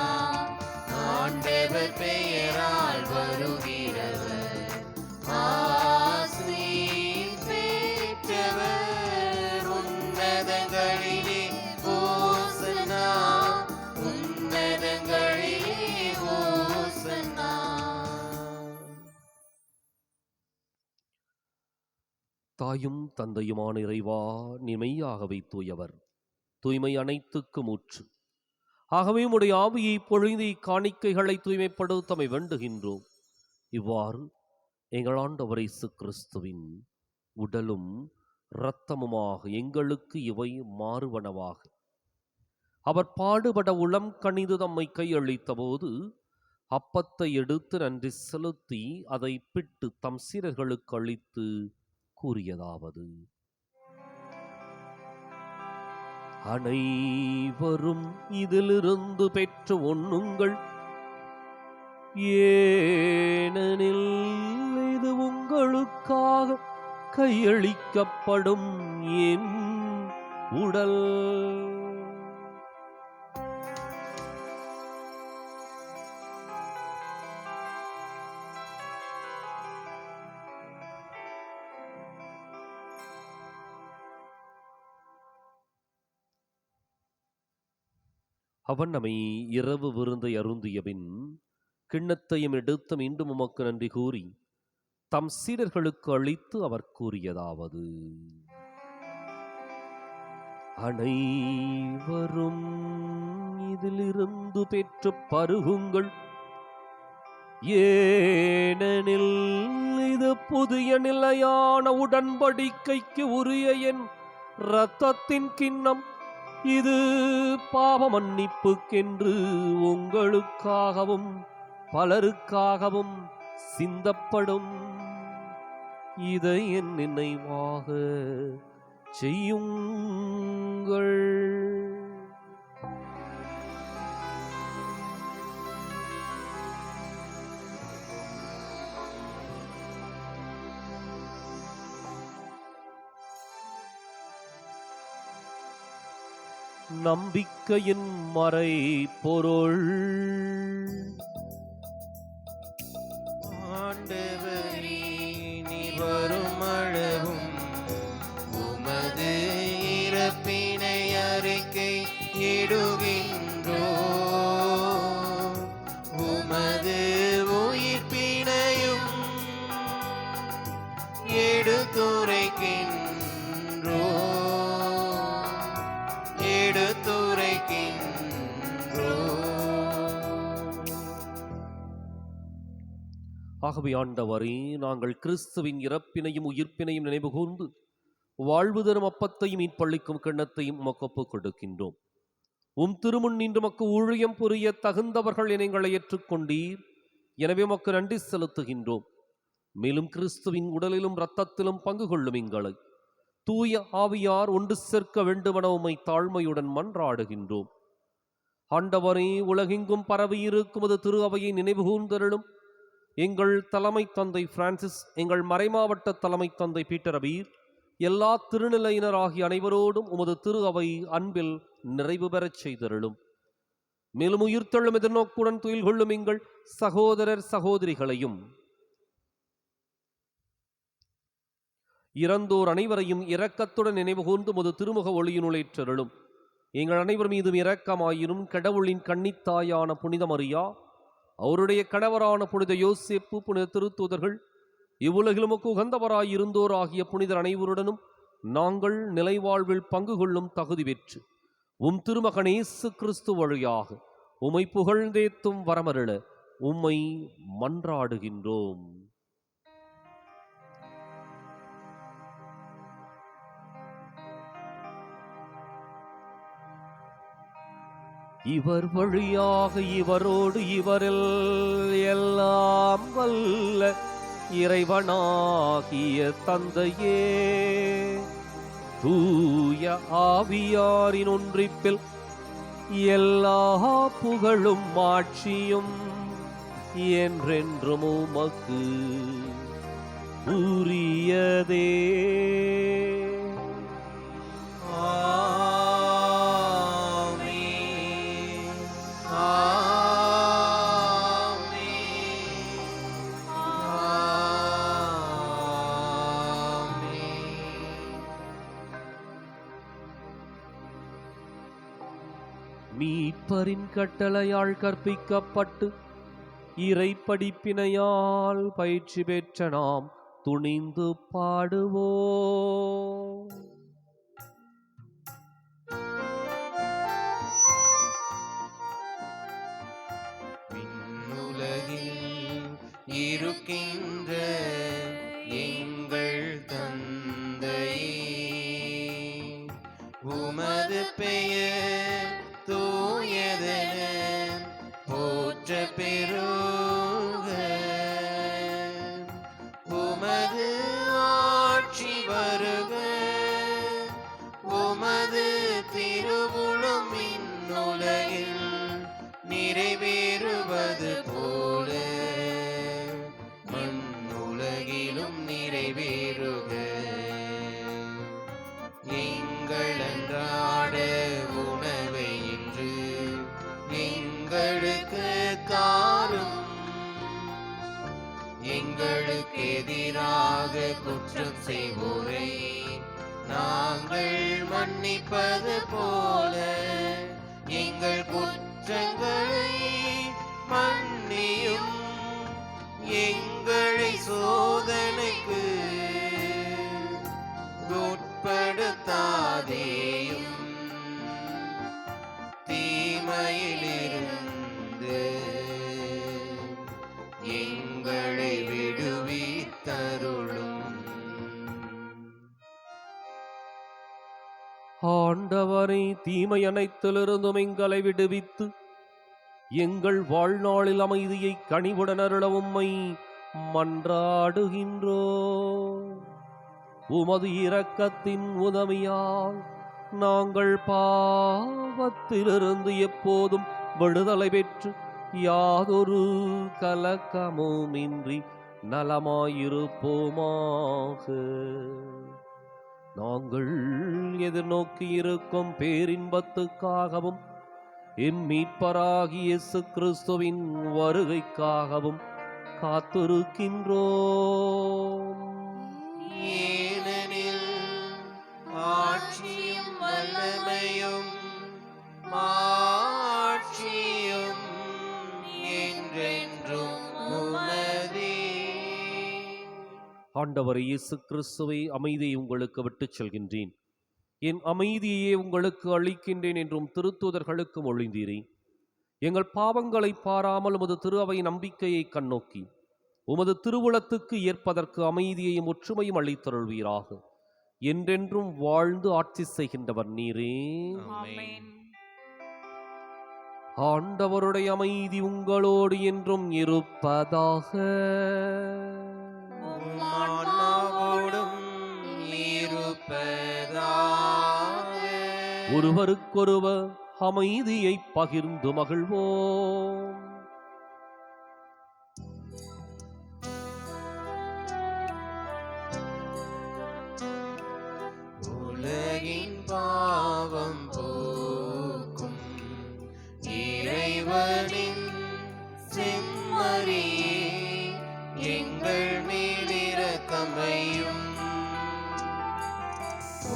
ஆண்டவர் பெயரால் வருகிறவர் ஆசி பெற்றவர். உன்னதங்களிலே ஓசன்னா, உன்னதங்களிலே ஓசன்னா. தாயும் தந்தையுமான இறைவா, நீ மெய்யாகவே தூயவர், தூய்மை அனைத்துக்கும் ஊற்று. ஆகவே உம்முடைய ஆவியை பொழிந்து காணிக்கைகளை தூய்மைப்படுத்தமை வேண்டுகின்றோம். இவ்வாறு எங்கள் ஆண்டவர் இயேசு கிறிஸ்துவின் உடலும் இரத்தமுமாக எங்களுக்கு இவை மாறுவனவாக. அவர் பாடுபட உளம் கனிந்து தம்மை கையளித்த போது அப்பத்தை எடுத்து நன்றி செலுத்தி அதை பிட்டு தம் சீடர்களுக்கு அளித்து கூறியதாவது: அனைவரும் இதிலிருந்து பெற்று உண்ணுங்கள், ஏனெனில் இது உங்களுக்காக கையளிக்கப்படும் என் உடல். அவன் நம்மை இரவு விருந்தை அருந்தியபின் கிண்ணத்தையும் எடுத்து மீண்டும் உமக்கு நன்றி கூறி தம் சீடர்களுக்கு அளித்து அவர் கூறியதாவது: அனைவரும் இதிலிருந்து பெற்று பருகுங்கள், ஏனெனில் இது புதிய நிலையான உடன்படிக்கைக்கு உரிய என் இரத்தத்தின் கிண்ணம். இது பாவ மன்னிப்புக்கென்று உங்களுக்காகவும் பலருக்காகவும் சிந்தப்படும். இதை என் நினைவாக செய்யுங்கள். நம்பிக்கையின் மறை பொருள். ஆண்டவரே, நீர் வரும் அளவும் உமது இறப்பினை அறிக்கை இடுகின்றோம், உமது உயிர்ப்பினையும் ஆகவே ஆண்டவரே, நாங்கள் கிறிஸ்துவின் இறப்பினையும் உயிர்ப்பினையும் நினைவு கூர்ந்து வாழ்வு தரும் அப்பத்தையும் மீட்பளிக்கும் கிண்ணத்தையும் உமக்கு ஒப்புக் கொடுக்கின்றோம். உம் திருமுன் நின்று உமக்கு ஊழியம் புரிய தகுந்தவர்கள் என எங்களை ஏற்றுக்கொண்டீர். எனவே உமக்கு நன்றி செலுத்துகின்றோம். மேலும் கிறிஸ்துவின் உடலிலும் இரத்தத்திலும் பங்கு கொள்ளும் எங்களை தூய ஆவியார் ஒன்று சேர்க்க வேண்டுமென உம்மை தாழ்மையுடன் மன்றாடுகின்றோம். ஆண்டவரே, உலகெங்கும் பரவியிருக்கும் அது திரு அவையை நினைவு கூர்ந்தருளும். எங்கள் தலைமை தந்தை பிரான்சிஸ், எங்கள் மறைமாவட்ட தலைமை தந்தை பீட்டர் அபீர், எல்லா திருநிலையினர் ஆகிய அனைவரோடும் உமது திரு அவை அன்பில் நிறைவு பெறச் செய்தருளும். மேலும் உயிர்த்தெழும் எதிர்நோக்குடன் துயில் கொள்ளும் எங்கள் சகோதரர் சகோதரிகளையும் இறந்தோர் அனைவரையும் இரக்கத்துடன் நினைவு கூர்ந்து உமது திருமுக ஒளியினுளேற்றருளும். எங்கள் அனைவர் மீதும் இரக்கமாயிரும். கடவுளின் கன்னித்தாயான புனித மரியா, அவருடைய கணவரான புனித யோசேப்பு, புனித திருத்தூதர்கள், இவ்வுலகிலும் உகந்தவராயிருந்தோர் ஆகிய புனிதர் அனைவருடனும் நாங்கள் நிலைவாழ்வில் பங்கு கொள்ளும் தகுதி பெற்று உம் திருமகன் இயேசு கிறிஸ்து வழியாக உம்மை புகழ்ந்தேத்தும் வரமருள உம்மை மன்றாடுகின்றோம். இவர் வழியாக இவரோடு இவரில் எல்லாம் வல்ல இறைவனாகிய தந்தையே, தூய ஆவியாரின் ஒன்றிப்பில் எல்லா புகழும் ஆட்சியும் என்றென்றும் உமக்கு உரியதே. மீட்பரின் கட்டளையால் கற்பிக்கப்பட்டு இறை படிப்பினையால் பயிற்சி பெற்ற நாம் துணிந்து பாடுவோம். விண்ணுலகில் இருக்கின்ற எங்கள் தந்தையே, உமது பெயர் தூயதென போற்ற பெறுக. உமது ஆட்சி வருக. உமது திருவுளம் விண்ணுலகில் நிறைவேறுவது போல மண்ணுலகிலும் நிறைவேறுக. எங்கள் அன்றாட உணவை இன்று எங்களுக்கு தாரும். எங்களுக்கு எதிராக குற்றம் செய்வோரை நாங்கள் மன்னிப்பது போல எங்கள் தீமை அனைத்திலிருந்தும் எங்களை விடுவித்து எங்கள் வாழ்நாளில் அமைதியை கனிவுடன் அருள உம்மை மன்றாடுகின்றோ. உமது இரக்கத்தின் உதவியால் நாங்கள் பாவத்திலிருந்து எப்போதும் விடுதலை பெற்று யாதொரு கலக்கமுமின்றி நலமாயிருப்போமாக. நாங்கள் எதிர்நோக்கி இருக்கும் பேரின்பத்துக்காகவும் மீட்பராகிய இயேசு கிறிஸ்துவின் வருகைக்காகவும் காத்திருக்கின்றோம். ஏனெனில் ஆட்சியும் வல்லமையும் மாட்சியும் என்றென்றும் உமதே. ஆண்டவர் இயேசு கிறிஸ்துவை அமைதியை உங்களுக்கு விட்டுச் செல்கின்றேன், என் அமைதியையே உங்களுக்கு அளிக்கின்றேன் என்றும் திருத்தூதர்களுக்கு மொழிந்தீரே. எங்கள் பாவங்களை பாராமல் உமது திரு அவை நம்பிக்கையை கண்ணோக்கி உமது திருவுளத்துக்கு ஏற்பதற்கு அமைதியையும் ஒற்றுமையும் அளித்தருள்வீராக. என்றென்றும் வாழ்ந்து ஆட்சி செய்கின்றவர் நீரே. ஆமென். ஆண்டவருடைய அமைதி உங்களோடு என்றும் இருப்பதாக. உம் ஆன்மாவோடும் இருப்பதாக. ஒருவருக்கொருவர் அமைதியை பகிர்ந்து மகிழ்வோம். உலகின் பாவம் போக்கும் இறைவனின் செம்மறியே, எங்கள் மேல் இரக்கமையும்.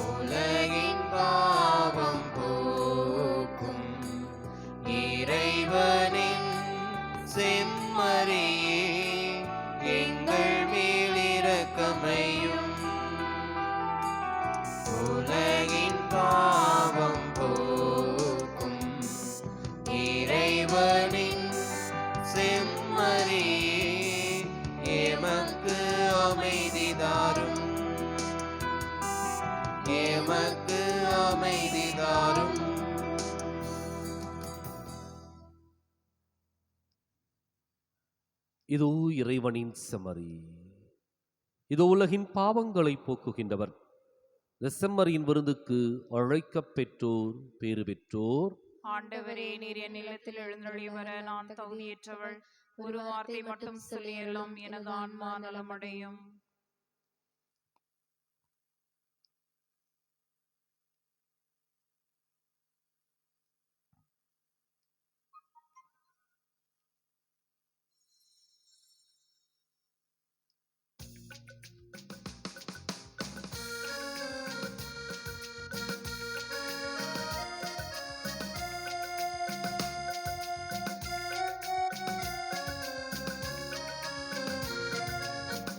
உலகின் பாவம் போக்கும் இறைவனின் செம்மறியே, எங்கள் மேல் இரக்கமையும். உலகின் பாவம் போக்கும் இறைவனின் செம்மறியே, எமக்கு அமைதி தாரும், எமக்கு அமைதி தாரும். இதோ இறைவனின் செம்மறி, இதோ உலகின் பாவங்களை போக்குகின்றவர். இந்த செம்மறியின் விருந்துக்கு அழைக்கப் பெற்றோர் பேறு பெற்றோர். ஆண்டவரே, நீர் என் இல்லத்தில் எழுந்தருளி வர நான் தகுதியற்றவள். ஒரு வார்த்தை மட்டும் சொல்லியெல்லாம் எனது ஆன்மா நலமடையும்.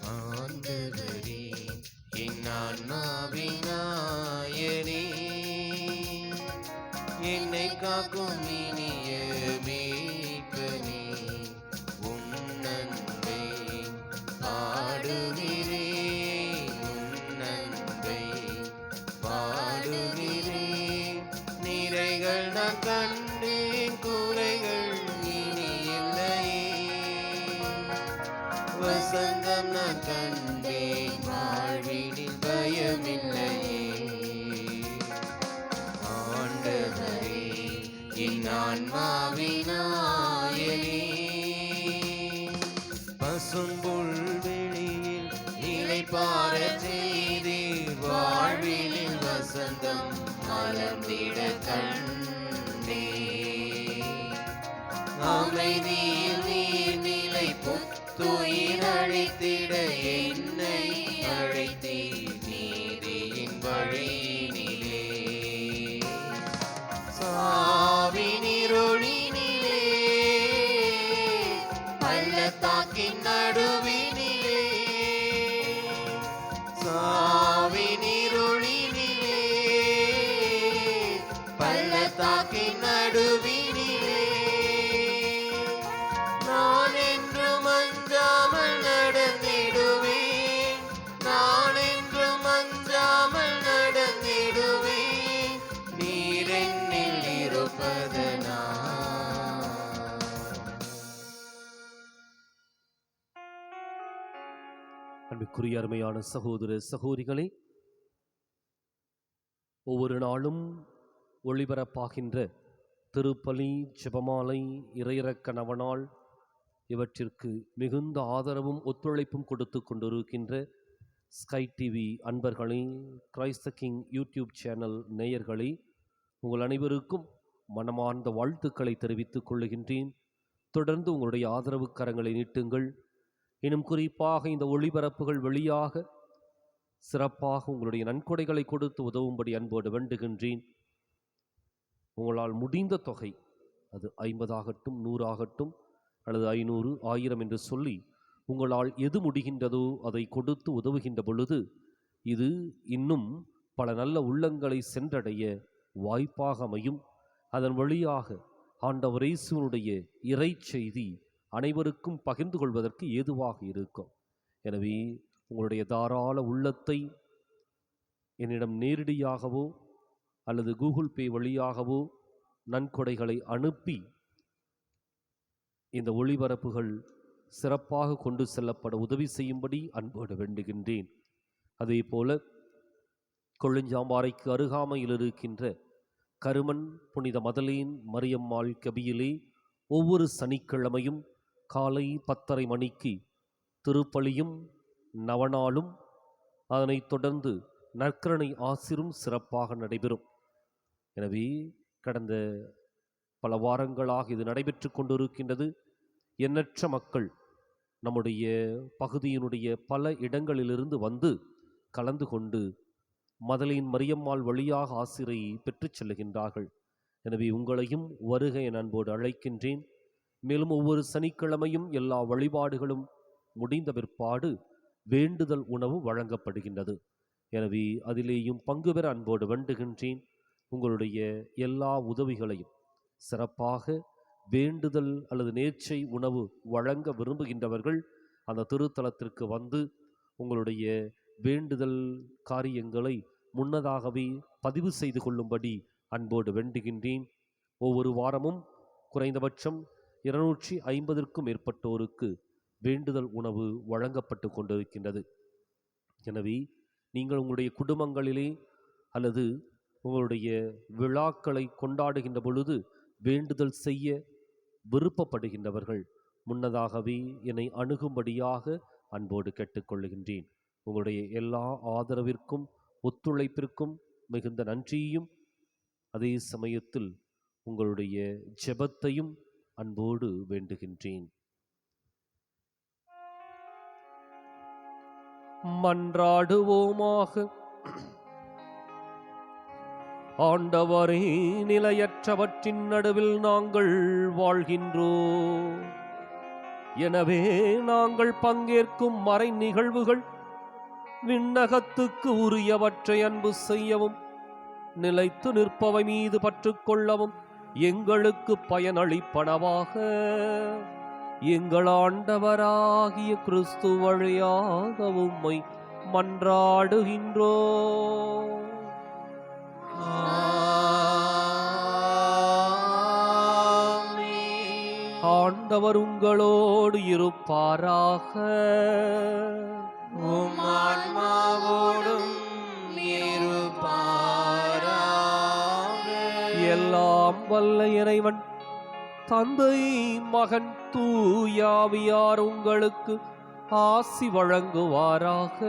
ஆண்டவரே, என் ஆன்மாவினாயனே, என்னை காக்கும் இனிய மீட்பனே, உம் நன்மை பாடுகிறேன், உம் நன்மை பாடுகிறேன். நிறைகள் நான் கண்டேன், குறைகள் இனி இல்லையே. வசந்தம் நான் கண்டேன், வாழ்வினில் பயமில்லையே. ஆண்டவரே, என் ஆன்மாவினாயனே, பசும்புல் வெளியில் நிலைப்பாரச் செய்தீர், வாழ்வினில் வசந்தம் மலர்ந்திட கண்டே. அமைதியில் நீர் நிலை புத்துயிர் அழைத்திட என்னை அழைத்தீர், நீதியின் வழியினிலே. சாவினிருளினிலே, பள்ளத்தாக்கின் நடுவினிலே, சாவினிருளினிலே, பள்ளத்தாக்கின் நடுவினிலே, நான் என்றும் அஞ்சாமல் நடந்திடுவேன், நான் என்றும் அஞ்சாமல் நடந்திடுவேன். நீர் அன்புக்குரிய அருமையான சகோதர சகோதரிகளே, ஒவ்வொரு நாளும் ஒளிபரப்பாகின்ற திருப்பலி, ஜெபமாலை, இறையிறக்க நவநாள் இவற்றிற்கு மிகுந்த ஆதரவும் ஒத்துழைப்பும் கொடுத்து கொண்டிருக்கின்ற ஸ்கை டிவி அன்பர்களே, கிரைஸ்த கிங் யூடியூப் சேனல் நேயர்களே, உங்கள் அனைவருக்கும் மனமார்ந்த வாழ்த்துக்களை தெரிவித்துக் கொள்ளுகின்றேன். தொடர்ந்து உங்களுடைய ஆதரவு கரங்களை நீட்டுங்கள். இன்னும் குறிப்பாக இந்த ஒளிபரப்புகள் வெளியாக சிறப்பாக உங்களுடைய நன்கொடைகளை கொடுத்து உதவும்படி அன்போடு வேண்டுகின்றேன். உங்களால் முடிந்த தொகை, அது 50 ஆகட்டும், 100 ஆகட்டும், அல்லது 500, 1000 என்று சொல்லி உங்களால் எது முடிகின்றதோ அதை கொடுத்து உதவுகின்ற பொழுது இது இன்னும் பல நல்ல உள்ளங்களை சென்றடைய வாய்ப்பாக அமையும். அதன் வழியாக ஆண்டவர் இயேசுவினுடைய இறை செய்தி அனைவருக்கும் பகிர்ந்து கொள்வதற்கு ஏதுவாக இருக்கும். எனவே உங்களுடைய தாராள உள்ளத்தை என்னிடம் நேரடியாகவோ அல்லது கூகுள் பே வழியாகவோ நன்கொடைகளை அனுப்பி இந்த ஒளிபரப்புகள் சிறப்பாக கொண்டு செல்லப்பட உதவி செய்யும்படி அன்போடு வேண்டுகின்றேன். அதே போல கொள்ளுஞ்சாம்பாறைக்கு அருகாமையில் இருக்கின்ற கருமன் புனித மதலேன் மரியம்மாள் கபியிலே ஒவ்வொரு சனிக்கிழமையும் காலை 10:30 மணிக்கு திருப்பலியும் நவநாளும் அதனைத் தொடர்ந்து நற்கருணை ஆசிரும் சிறப்பாக நடைபெறும். எனவே கடந்த பல வாரங்களாக இது நடைபெற்று கொண்டிருக்கின்றது. எண்ணற்ற மக்கள் நம்முடைய பகுதியினுடைய பல இடங்களிலிருந்து வந்து கலந்து கொண்டு மதலேன் மரியம்மாள் வழியாக ஆசிரை பெற்றுச் செல்லுகின்றார்கள். எனவே உங்களையும் வருக என அன்போடு அழைக்கின்றேன். மேலும் ஒவ்வொரு சனிக்கிழமையும் எல்லா வழிபாடுகளும் முடிந்த பிற்பாடு வேண்டுதல் உணவு வழங்கப்படுகின்றது. எனவே அதிலேயும் பங்கு பெற அன்போடு வேண்டுகின்றேன். உங்களுடைய எல்லா உதவிகளையும் சிறப்பாக வேண்டுதல் அல்லது நேர்ச்சை உணவு வழங்க விரும்புகின்றவர்கள் அந்த திருத்தலத்திற்கு வந்து உங்களுடைய வேண்டுதல் காரியங்களை முன்னதாகவே பதிவு செய்து கொள்ளும்படி அன்போடு வேண்டுகின்றேன். ஒவ்வொரு வாரமும் குறைந்தபட்சம் 250க்கும் மேற்பட்டோருக்கு வேண்டுதல் உணவு வழங்கப்பட்டு கொண்டிருக்கின்றது. எனவே நீங்கள் உங்களுடைய குடும்பங்களிலே அல்லது உங்களுடைய விழாக்களை கொண்டாடுகின்ற பொழுது வேண்டுதல் செய்ய விருப்பப்படுகின்றவர்கள் முன்னதாகவே என்னை அணுகும்படியாக அன்போடு கேட்டுக்கொள்ளுகின்றேன். உங்களுடைய எல்லா ஆதரவிற்கும் ஒத்துழைப்பிற்கும் மிகுந்த நன்றியையும் அதே சமயத்தில் உங்களுடைய ஜெபத்தையும் அன்போடு வேண்டுகின்றேன். மன்றாடுவோமாக. ஆண்டவரே, நிலையற்றவற்றின் நடுவில் நாங்கள் வாழ்கின்றோம். எனவே நாங்கள் பங்கேற்கும் மறை நிகழ்வுகள் விண்ணகத்துக்கு உரியவற்றை அன்பு செய்யவும் நிலைத்து நிற்பவை மீது பற்றுக்கொள்ளவும் எங்களுக்கு பயனளிப்பனவாக எங்கள் ஆண்டவராகிய கிறிஸ்து வழியாக உம்மை மன்றாடுகின்றோம். ஆண்டவர் உங்களோடு இருப்பாராக. உம் ஆன்மாவோடும் இருப்பாராக. எல்லாம் வல்ல இறைவன் தந்தை, மகன், தூயாவியார் உங்களுக்கு ஆசி வழங்குவாராக.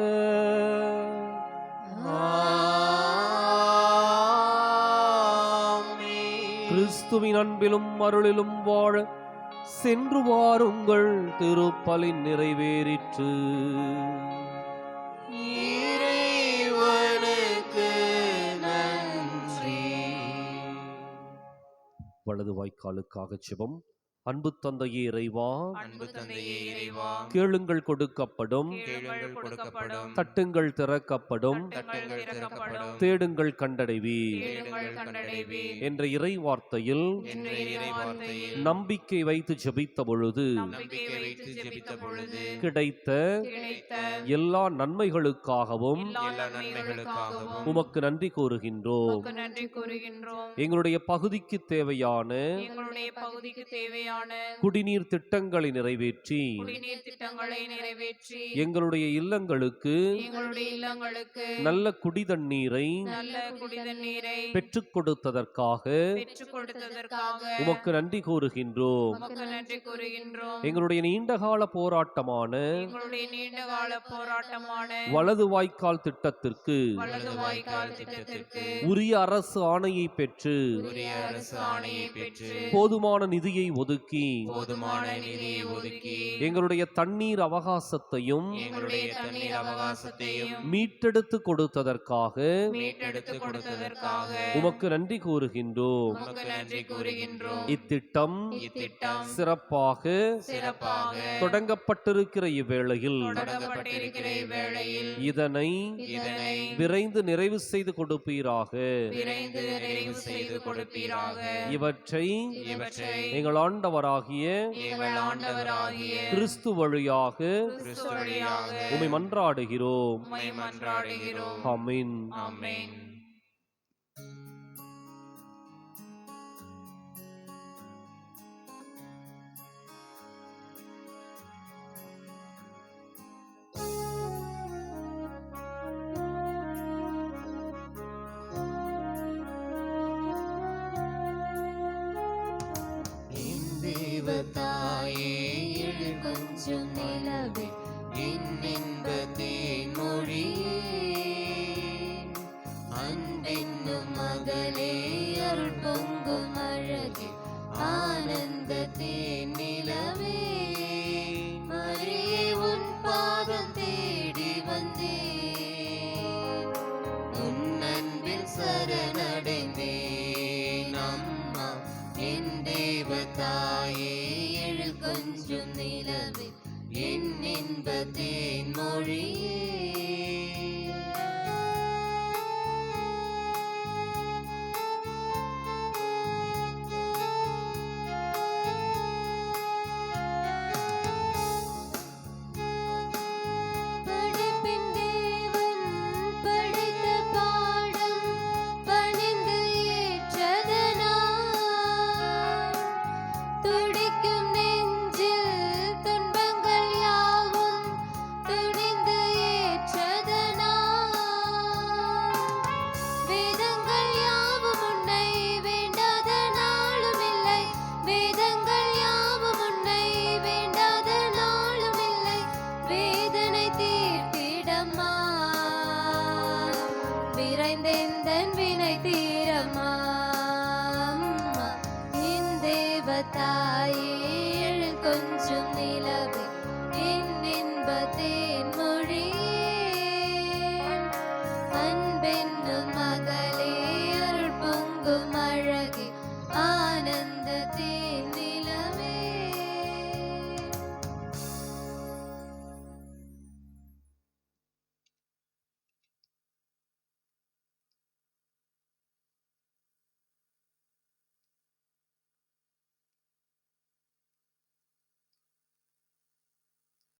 கிறிஸ்துவின் அன்பிலும் அருளிலும் வாழ சென்று வாருங்கள். திருப்பலி நிறைவேறிற்று. இறைவனுக்கு நன்றி. வலது வாய்க்காலுக்காக ஜெபம். அன்பு தந்தையே இறைவா, அன்பு தந்தையே இறைவா, கேளுங்கள் கொடுக்கப்படும், கேளுங்கள் கொடுக்கப்படும், தட்டுங்கள் திறக்கப்படும், தட்டுங்கள் திறக்கப்படும், தேடுங்கள் கண்டடைவீர் தேடுங்கள் கண்டடைவீர் என்ற இறை வார்த்தையில் என்ற இறைவார்த்தையில் நம்பிக்கை வைத்து ஜெபித்த பொழுது நம்பிக்கை வைத்து ஜெபித்த பொழுது கிடைத்த கிடைத்த எல்லா நன்மைகளுக்காகவும் எல்லா நன்மைகளுக்காகவும் உமக்கு நன்றி கூறுகின்றோம். நன்றி கூறுகின்றோம். எங்களுடைய பகுதிக்கு தேவையான எங்களுடைய பகுதிக்கு தேவையான தேவையான குடிநீர் திட்டங்களை நிறைவேற்றி குடிநீர் திட்டங்களை நிறைவேற்றி எங்களுடைய இல்லங்களுக்கு நல்ல குடிதண்ணீரை நல்ல குடிநீரை பெற்றுக் கொடுத்ததற்காக பெற்றுக் கொடுத்ததற்காக உமக்கு நன்றி கூறுகின்றோம். உமக்கு நன்றி கூறுகின்றோம். எங்களுடைய நீண்டகால போராட்டமான எங்களுடைய நீண்டகால போராட்டமான வலது வாய்க்கால் திட்டத்திற்கு வலது வாய்க்கால் திட்டத்திற்கு உரிய அரசு ஆணையை பெற்று உரிய அரசு ஆணையை பெற்று போதுமான நிதியை ஒதுக்கி போதுமான நிதியை ஒதுக்கி எங்களுடைய தண்ணீர் அவகாசத்தையும் எங்களுடைய தண்ணீர் அவகாசத்தையும் மீட்டெடுத்து கொடுத்ததற்காக மீட்டெடுத்து கொடுத்ததற்காக உமக்கு நன்றி கூறுகின்றோம். உமக்கு நன்றி கூறுகின்றோம். இத்திட்டம் சிறப்பாக தொடங்கப்பட்டிருக்கிற இவ்வேளையில் தொடங்கப்பட்டிருக்கிற இவ்வேளையில் இதனை விரைந்து நிறைவு செய்து கொடுப்பீராக. விரைந்து நிறைவு செய்து கொடுப்பீராக. இவற்றை எங்கள் ஆண்டவராகிய கிறிஸ்து வழியாக உம்மை மன்றாடுகிறோம். ஆமென். ஆமென். தாயே கொஞ்சம் நிலவே இன்பத்தின் மொழியே அன்பென்னும் மகளே அருள் பொங்கும் அழகே ஆனந்தத்தின் நிலவே மரியே உன் பாதம் தேடி வந்தேன் உன் அன்பில் சரணடைந்தேன் அம்மா என் தேவதாயே கொஞ்சம் நிலவே என் இன்பத்தின் மொழியே விரைந்தெந்தன் வினை தீரமா என் தேவதாயே கொஞ்சம் நிலவே